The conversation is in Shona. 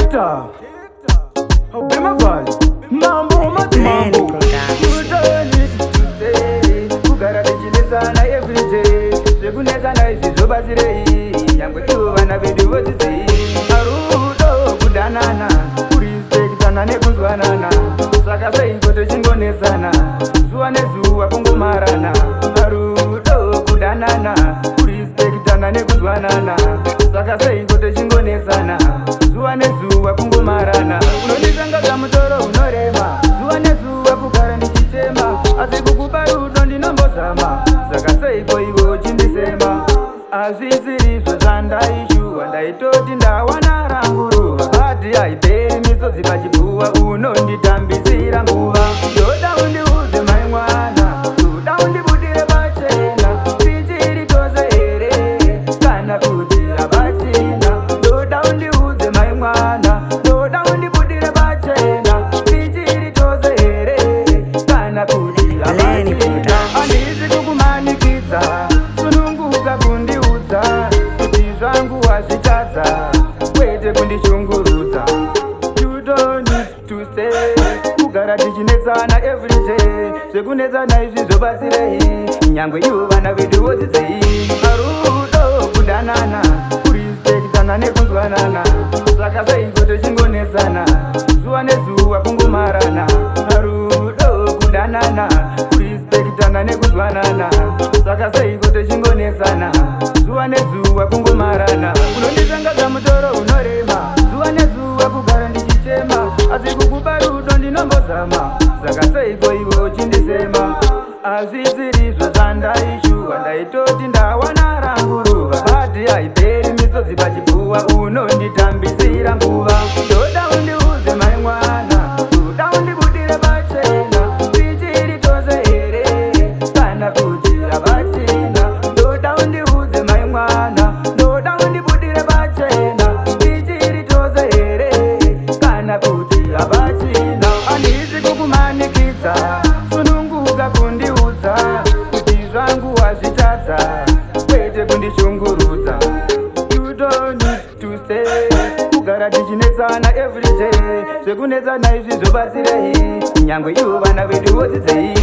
TikTok, Obama Valley, Mambo Mambo. You don't need to stay. Kugara dechinezana every day. Sekunezana izvizobasirei. Nyangwe ivo vana vedu vodzidzei. Marudo kudanana, kurispektana nekuzwanana. Saka seiko techingonesana, zuva nezuva kungomarana. Marudo kudanana, kurispektana nekuzwanana. Saka seiko techingonesana, zuva nezuva kungomarana. Unondisangazva mutoro unorema, zuva nezuva kugara ndichitema. Asi kukupa rudo ndinombozama, saka seiko iwe uchindisema. Azvisirizvo zvandaishuwa, ndaitoti ndawana rangu ruva. Bhadhi haiperi misodzi pachipfuva, unonditambisira nguva. Ndoda undiudze mai mwana, ndoda undibudire pachena. Tichiri tose here, kana kuti hapachina. Ndoda undiudze mai mwana, ndoda undibudire pachena. Tichiri tose here, kana kuti hapachina. Handisi kukumanikidza, sununguka kundiudza kuti zvangu wazvitadza, kwete kundishungurudza. You don't need to stay. Kugara tichinetsana everyday, zvekunetsana izvi zvobatsirei. Nyangwe ivo vana vedu vodzidzei. Marudo kudanana, kurispektana nekunzwanana. Saka seiko techingonesana, zuva nezuva kungomarana. Marudo kudanana, kurispektana nekunzwanana. Saka seiko techingonesana, zuva nezuva kungomarana. Unondisangazva mutoro unorema, zuva nezuva kugara ndichitema. Asi kukupa rudo ndinombozama, saka seiko iwe uchindisema. Azvisirizvo zvandaishuwa, ndaitoti ndawana rangu ruva. Bhadhi haiperi misodzi pachipfuva, unonditambisira nguva. Ndoda undiudze mai mwana, ndoda undibudire pachena. Tichiri tose here, kana kuti hapachina. Ndoda undiudze mai mwana, ndoda undibudire pachena. Tichiri tose here, kana kuti hapachina. Handisi kukumanikidza, sununguka kundiudza kuti zvangu wazvitadza, kwete kundishungurudza. You don't need to stay. Kugara tichinetsana everyday, zvekunetsana izvi zvobatsirei. Nyangwe ivo vana vedu vodzidzei.